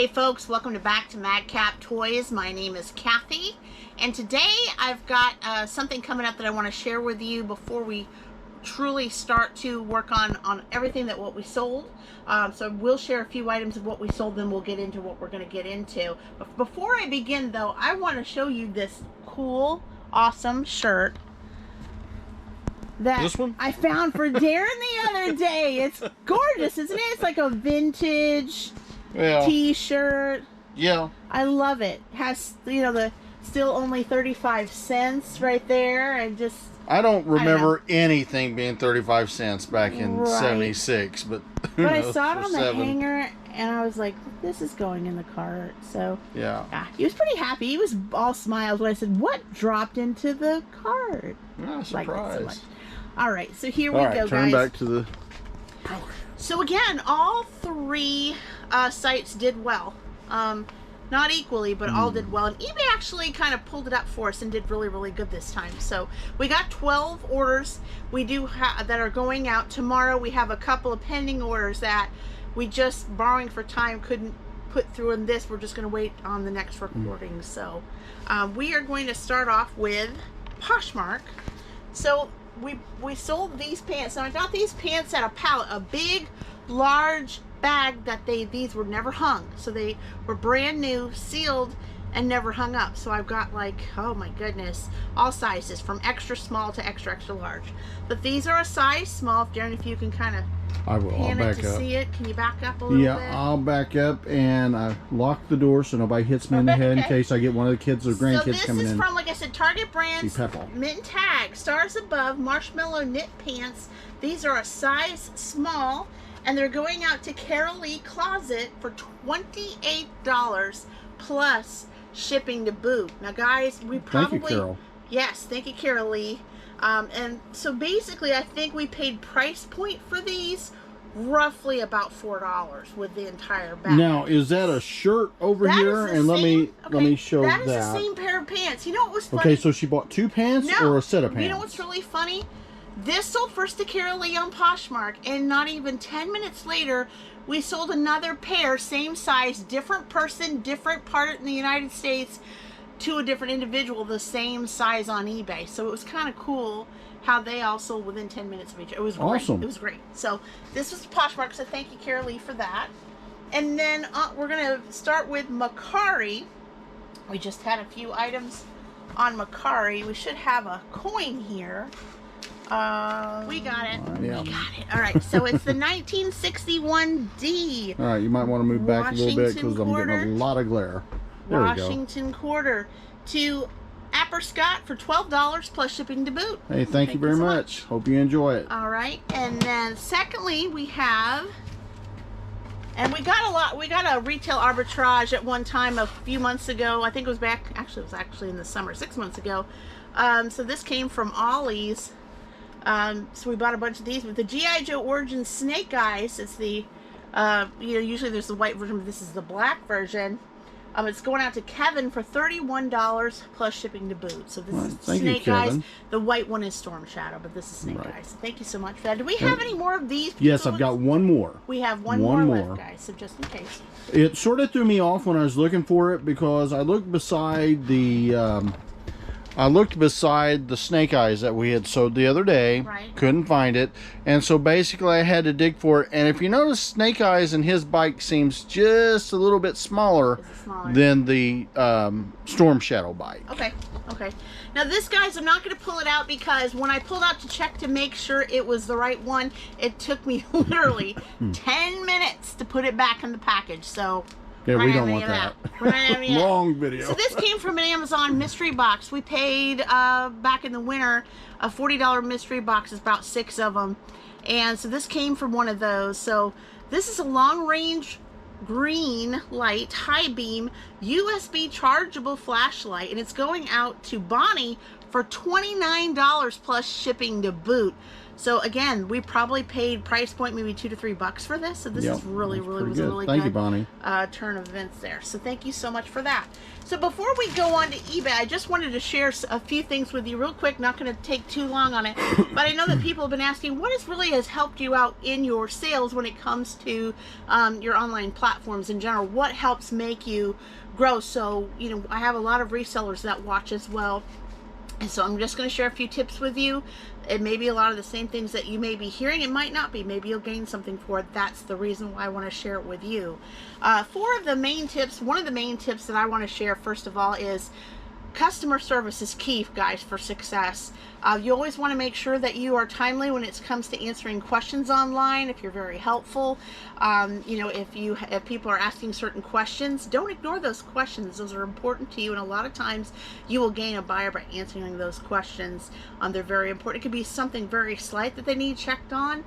Hey folks, welcome back to Madcap Toys. My name is Kathy, and today I've got something coming up that I want to share with you before we truly start to work on everything what we sold. So we'll share a few items of what we sold, then we'll get into what we're going to get into. But before I begin though, I want to show you this cool, awesome shirt that this one I found for Daren the other day. It's gorgeous, isn't it? It's like a vintage t-shirt. Yeah, I love it. Has, you know, the still only 35 cents right there, and just I don't remember anything being 35 cents back in '76, but I saw it on the hanger and I was like, this is going in the cart. So yeah, he was pretty happy. He was all smiles when I said, what dropped into the cart? Yeah, surprise. So much. All right, so here we go, turn guys. back to the So again, all three sites did well. Not equally, but all did well. And eBay actually kind of pulled it up for us and did really, really good this time. So we got 12 orders we do that are going out tomorrow. We have a couple of pending orders that we just, borrowing for time, couldn't put through in this. We're just going to wait on the next recording. So we are going to start off with Poshmark. So we sold these pants. Now I got these pants at a pallet, a big, large bag that these were never hung. So they were brand new, sealed, and never hung up. So I've got, like, oh my goodness, all sizes from extra small to extra, extra large. But these are a size small. Darren, if you can kind of I'll back up. See it. Can you back up a little bit? Yeah, I'll back up, and I lock the door so nobody hits me in the head in case I get one of the kids or grandkids coming in. So this is from, like I said, Target Brands, mint tag, stars above, marshmallow knit pants. These are a size small, and they're going out to Carol Lee Closet for $28 plus shipping to boot. Now guys, we probably... Thank you, Carol. Yes, thank you, Carol Lee. And so basically, I think we paid price point for these roughly about $4 with the entire bag. Now, is that a shirt over here? And let me show that. That is the same pair of pants. You know what was funny? Okay, so she bought two pants or a set of pants? You know what's really funny? This sold first to Carol Lee on Poshmark, and not even 10 minutes later, we sold another pair, same size, different person, different part in the United States, to a different individual, the same size on eBay. So it was kind of cool how they all sold within 10 minutes of each other. It was awesome. Great. It was great. So this was Poshmark, so thank you, Carol Lee, for that. And then we're going to start with Macari. We just had a few items on Macari. We should have a coin here. We got it. Yeah. We got it. All right, so it's the 1961D. All right, you might want to move back a little bit because I'm getting a lot of glare. There Washington quarter to Apper Scott for $12 plus shipping to boot. Hey, thank you very much. Hope you enjoy it. All right, and then secondly, we have, and we got a lot. We got a retail arbitrage at one time a few months ago. I think it was back. Actually, it was actually in the summer, 6 months ago. So this came from Ollie's. So we bought a bunch of these with the G.I. Joe Origin Snake Eyes. It's the, usually there's the white version, but this is the black version. It's going out to Kevin for $31 plus shipping to boot. So this is Snake Eyes. The white one is Storm Shadow, but this is Snake Eyes. So thank you so much for that. Do we have any more of these? Yes, I've got one more. We have one more left, guys, so just in case. It sort of threw me off when I was looking for it because I looked beside the Snake Eyes that we had sewed the other day. Couldn't find it, and so basically I had to dig for it. And if you notice, Snake Eyes and his bike seems just a little bit smaller than the Storm Shadow bike. Okay. Now this, guys, I'm not going to pull it out because when I pulled out to check to make sure it was the right one, it took me literally 10 minutes to put it back in the package. So yeah, we don't want that. Long video. So this came from an Amazon mystery box. We paid back in the winter a $40 mystery box. It's about 6 of them, and so this came from one of those. So this is a long-range green light, high beam, USB chargeable flashlight, and it's going out to Bonnie for $29 plus shipping to boot. So again, we probably paid price point maybe $2 to $3 for this. So this is really, really was a really Thank good you, Bonnie. Turn of events there. So thank you so much for that. So before we go on to eBay, I just wanted to share a few things with you real quick. Not going to take too long on it, but I know that people have been asking what has helped you out in your sales when it comes to your online platforms in general. What helps make you grow? So, you know, I have a lot of resellers that watch as well. And so I'm just going to share a few tips with you. It may be a lot of the same things that you may be hearing. It might not be. Maybe you'll gain something for it. That's the reason why I want to share it with you. One of the main tips that I want to share, first of all, is customer service is key, guys, for success. You always want to make sure that you are timely when it comes to answering questions online. If you're very helpful, you know, if people are asking certain questions, don't ignore those questions. Those are important to you, and a lot of times you will gain a buyer by answering those questions. They're very important. It could be something very slight that they need checked on.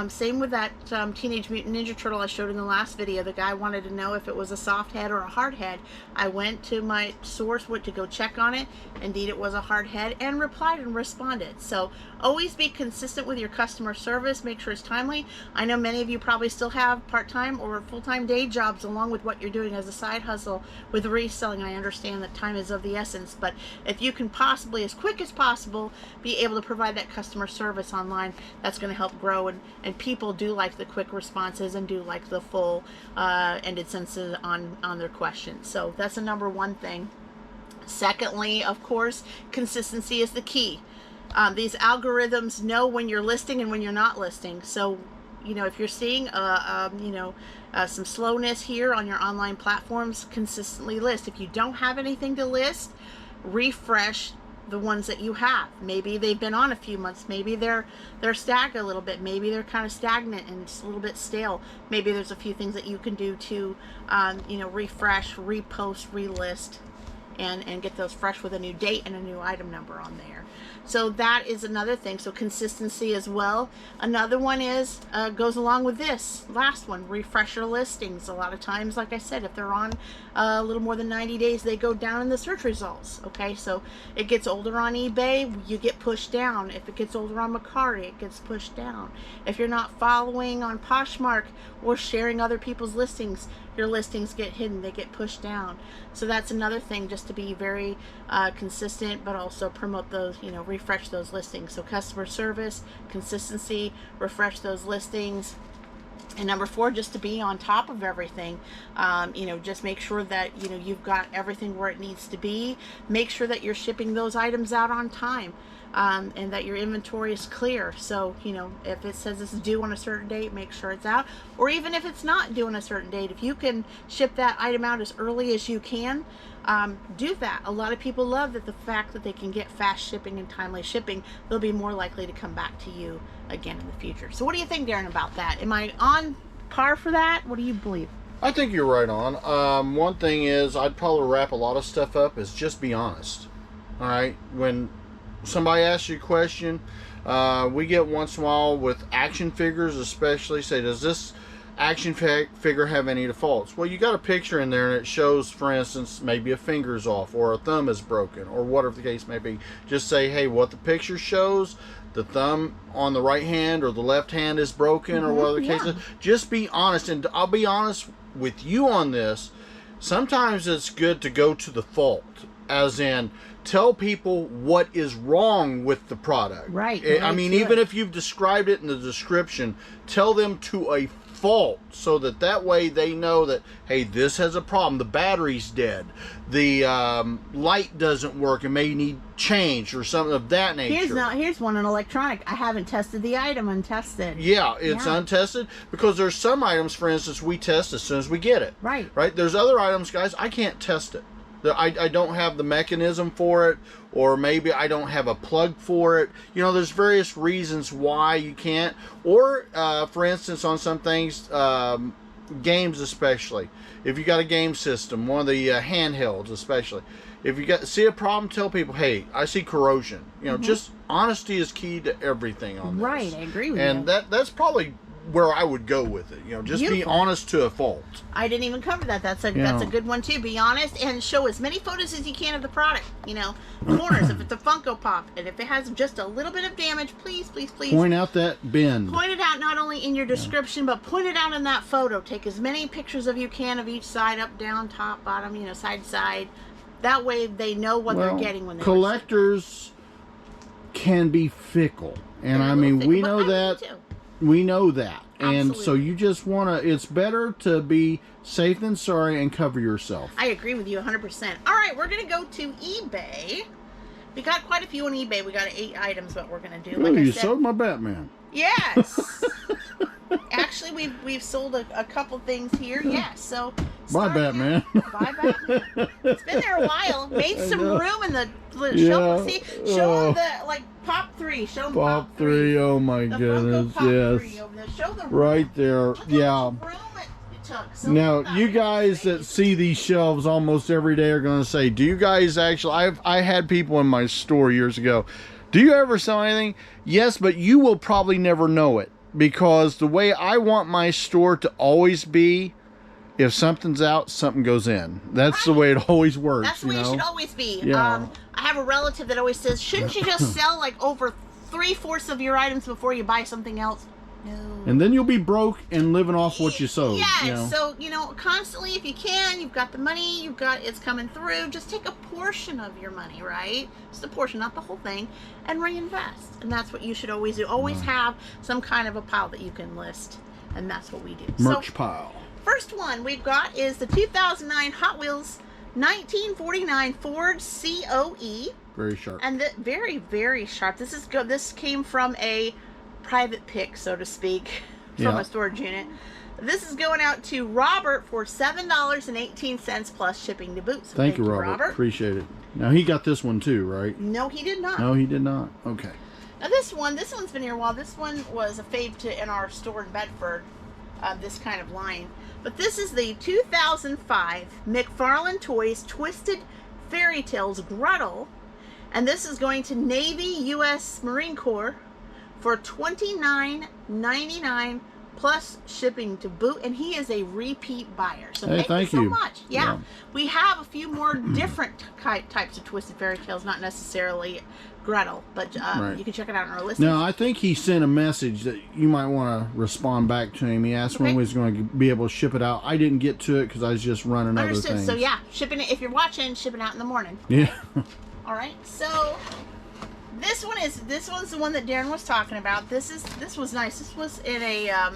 Same with that Teenage Mutant Ninja Turtle I showed in the last video. The guy wanted to know if it was a soft head or a hard head. I went to my source, went to go check on it. Indeed, it was a hard head, and replied and responded. So always be consistent with your customer service. Make sure it's timely. I know many of you probably still have part-time or full-time day jobs along with what you're doing as a side hustle with reselling. I understand that time is of the essence, but if you can possibly, as quick as possible, be able to provide that customer service online, that's going to help grow. And people do like the quick responses and do like the full ended sentences on their questions. So that's the number one thing. Secondly, of course, consistency is the key. These algorithms know when you're listing and when you're not listing. So, you know, if you're seeing, some slowness here on your online platforms, consistently list. If you don't have anything to list, refresh the ones that you have. Maybe they've been on a few months. Maybe they're stagnant a little bit. Maybe they're kind of stagnant and it's a little bit stale. Maybe there's a few things that you can do to, refresh, repost, relist, and get those fresh with a new date and a new item number on there. So that is another thing. So consistency as well. Another one is goes along with this last one, refresh your listings. A lot of times, like I said, if they're on a little more than 90 days, they go down in the search results. Okay, so it gets older on eBay, you get pushed down. If it gets older on Mercari, it gets pushed down. If you're not following on Poshmark or sharing other people's listings, your listings get hidden, they get pushed down. So that's another thing, just to be very consistent, but also promote those, refresh those listings. So customer service, consistency, refresh those listings. And number 4, just to be on top of everything. Just make sure that, you've got everything where it needs to be. Make sure that you're shipping those items out on time. And that your inventory is clear. So, if it says it's due on a certain date, make sure it's out. Or even if it's not due on a certain date, if you can ship that item out as early as you can, do that. A lot of people love the fact that they can get fast shipping and timely shipping. They'll be more likely to come back to you again in the future. So what do you think, Daren, about that? Am I on par for that? What do you believe? I think you're right on. One thing is, I'd probably wrap a lot of stuff up is just be honest. All right? When somebody asks you a question, we get once in a while with action figures especially, say, does this action figure have any defaults? Well, you got a picture in there and it shows, for instance, maybe a finger's off or a thumb is broken or whatever the case may be. Just say, hey, what the picture shows, the thumb on the right hand or the left hand is broken, or whatever the case is. Just be honest. And I'll be honest with you on this. Sometimes it's good to go to the fault, as in tell people what is wrong with the product. Right. I mean, even if you've described it in the description, tell them to a fault, so that way they know that, hey, this has a problem. The battery's dead. The light doesn't work and may need change or something of that nature. Here's one, an electronic. I haven't tested the item, untested. Yeah, it's untested, because there's some items, for instance, we test as soon as we get it. Right. There's other items, guys, I can't test it. I don't have the mechanism for it, or maybe I don't have a plug for it. There's various reasons why you can't. Or, for instance, on some things, games especially. If you got a game system, one of the handhelds especially. If you see a problem, tell people, hey, I see corrosion. Just honesty is key to everything on this. Right, I agree with you. And that's probably where I would go with it. You know, just be honest to a fault. I didn't even cover that. That's a good one too. Be honest and show as many photos as you can of the product. You know, corners, if it's a Funko Pop, and if it has just a little bit of damage, please point out that bend. Point it out not only in your description, but point it out in that photo. Take as many pictures of you can of each side, up, down, top, bottom, you know, side to side. That way they know what they're getting when they collectors can be fickle, and I mean we know that. We know that. Absolutely. And so you just want to, it's better to be safe than sorry and cover yourself. I agree with you 100%. All right, we're going to go to eBay. We got quite a few on eBay. We got 8 items what we're going to do. Like you sold my Batman. Yes. Actually, we've sold a couple things here. Yes. So bye Batman. Bye Batman. It's been there a while. Made some room in the show. See, show them the like Pop 3. Show them Pop 3. Oh my goodness. Yes. Show the right there. Yeah. So now you guys that see these shelves almost every day are going to say, do you guys actually, I had people in my store years ago, do you ever sell anything? Yes, but you will probably never know it, because the way I want my store to always be, if something's out, something goes in. That's the way it always works. That's the way it should always be. Yeah. I have a relative that always says, shouldn't you just sell like over 3/4 of your items before you buy something else? No. And then you'll be broke and living off what you sold. Yeah, you know? So, you know, constantly, if you can, you've got the money, it's coming through, just take a portion of your money, right? Just a portion, not the whole thing, and reinvest. And that's what you should always do. Always have some kind of a pile that you can list, and that's what we do. Merch pile. First one we've got is the 2009 Hot Wheels 1949 Ford COE. Very sharp. And very, very sharp. This came from a private pick, so to speak, from a storage unit. This is going out to Robert for $7.18 plus shipping to boot. So thank you, Robert. Appreciate it. Now he got this one too, right? No, he did not. No, he did not. Okay. Now this one's been here a while. This one was a fave in our store in Bedford, this kind of line. But this is the 2005 McFarlane Toys Twisted Fairy Tales Gruttle, and this is going to Navy U.S. Marine Corps for $29.99 plus shipping to boot, and he is a repeat buyer. So thank you so much. Yeah. We have a few more different types of Twisted Fairy Tales, not necessarily Gretel, but you can check it out on our list. Now, I think he sent a message that you might want to respond back to him. He asked when he was going to be able to ship it out. I didn't get to it because I was just running other things. So yeah, shipping it, if you're watching, shipping out in the morning. Yeah. All right, so this one's the one that Daren was talking about. This was nice. This was in a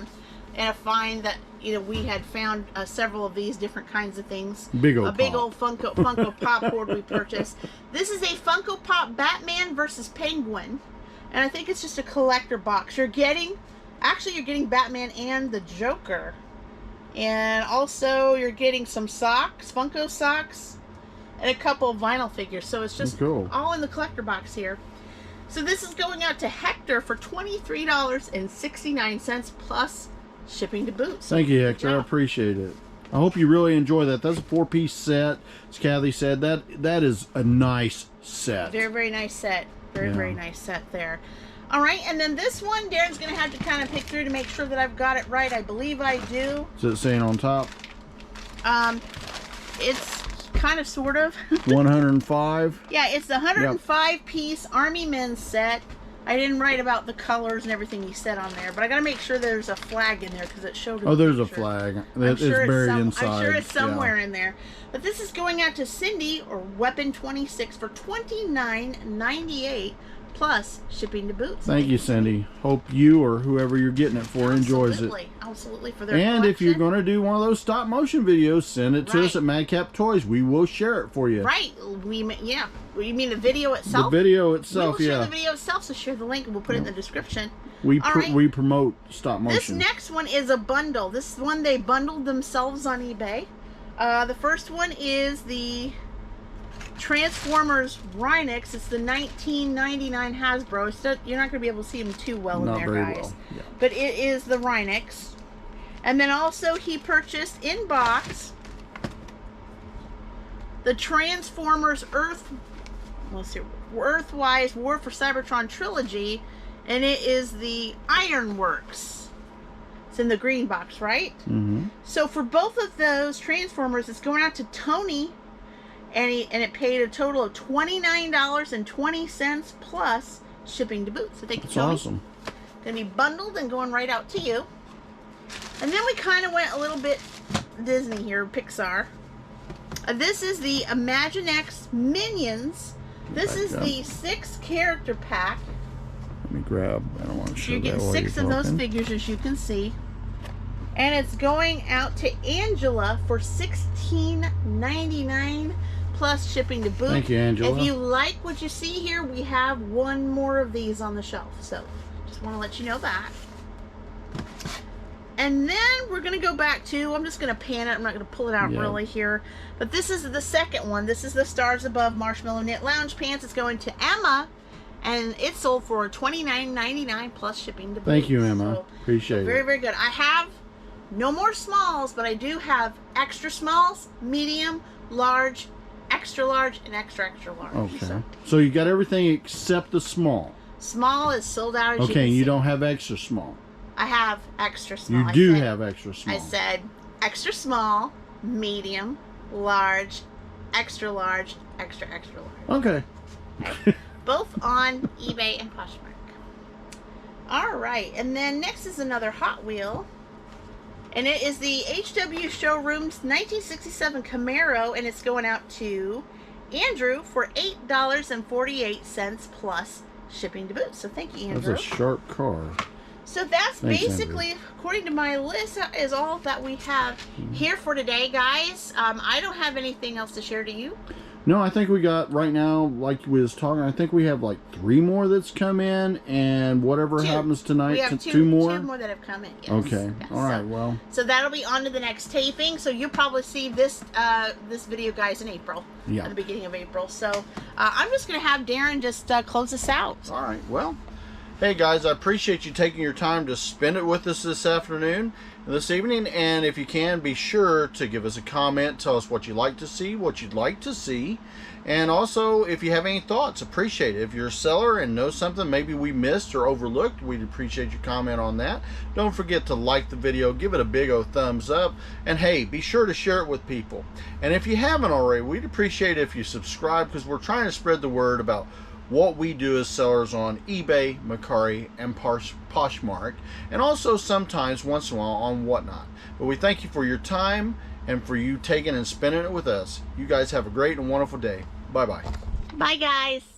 find that we had found several of these different kinds of things. Big old Funko Pop board we purchased. This is a Funko Pop Batman versus Penguin, and I think it's just a collector box. You're getting Batman and the Joker, and also you're getting some socks, Funko socks, and a couple of vinyl figures. So it's just all in the collector box here. So this is going out to Hector for $23.69 plus shipping to boot. Thank you, Hector. I appreciate it. I hope you really enjoy that. That's a 4-piece set. As Kathy said, that is a nice set. Very, very nice set. Very nice set there. All right, and then this one, Daren's going to have to kind of pick through to make sure that I've got it right. I believe I do. Is it saying on top? It's kind of, sort of. 105? Yeah, it's the 105-piece Army Men set. I didn't write about the colors and everything he said on there, but I got to make sure there's a flag in there because it showed. Oh, there's a flag. It's buried inside. I'm sure it's somewhere in there. But this is going out to Cindy, or Weapon 26, for $29.98 plus shipping to boot. Thank you, Cindy. Hope you or whoever you're getting it for enjoys it. Absolutely, for their And collection. if you're going to do one of those stop motion videos, send it to us at Madcap Toys. We will share it for you. Right. You mean the video itself? The video itself, we will share the video itself, so share the link and we'll put it in the description. We promote stop motion. This next one is a bundle. This one they bundled themselves on eBay. The first one is the Transformers Rhinox. It's the 1999 Hasbro. You're not going to be able to see them too well in there, guys. Well. Yeah. But it is the Rhinox. And then also he purchased in box the Transformers Earthwise War for Cybertron trilogy, and it is the Ironworks. It's in the green box, right? Mm-hmm. So for both of those transformers, it's going out to Tony, and it paid a total of $29.20 plus shipping to boot. So thank you, Tony. That's awesome. Going to be bundled and going right out to you. And then we kind of went a little bit Disney here, Pixar. This is the Imaginext Minions. This is the 6-character pack. Let me grab. I don't want to show you get 6 of those figures, as you can see. And it's going out to Angela for $16.99 plus shipping to boot. Thank you, Angela. If you like what you see here, we have one more of these on the shelf. So just want to let you know that. And then we're going to go back to, I'm just going to pan it. I'm not going to pull it out really here. But this is the second one. This is the Stars Above Marshmallow Knit Lounge Pants. It's going to Emma. And it sold for $29.99 plus shipping to boot. Thank you, Emma. So, appreciate it. Very, very good. I have no more smalls, but I do have extra smalls, medium, large, extra large, and extra, extra large. Okay. So you got everything except the small. Small is sold out, as okay, you you don't have extra small. I have extra small. You do have extra small. I said extra small, medium, large, extra, extra large. Okay. Both on eBay and Poshmark. All right, and then next is another Hot Wheel. And it is the HW Showroom's 1967 Camaro, and it's going out to Andrew for $8.48 plus shipping to boot. So thank you, Andrew. That's a sharp car. So that's basically, Andrew. According to my list, that is all that we have here for today, guys. I don't have anything else to share to you. No, I think we got, right now, like we was talking, I think we have like 3 more that's come in, and whatever happens tonight, we have 2 more? 2 more that have come in, yes. Okay, yes. all right, well. So that'll be on to the next taping, so you'll probably see this this video, guys, in April. Yeah. At the beginning of April. So I'm just going to have Daren just close us out. All right, well. Hey guys, I appreciate you taking your time to spend it with us this afternoon, this evening, and if you can, be sure to give us a comment, tell us what you'd like to see, what you'd like to see, and also if you have any thoughts, appreciate it. If you're a seller and know something maybe we missed or overlooked, we'd appreciate your comment on that. Don't forget to like the video, give it a big old thumbs up, and hey, be sure to share it with people. And if you haven't already, we'd appreciate it if you subscribe, because we're trying to spread the word about what we do as sellers on eBay, Mercari, and Poshmark, and also sometimes once in a while on Whatnot. But we thank you for your time and for you taking and spending it with us. You guys have a great and wonderful day. Bye-bye. Bye, guys.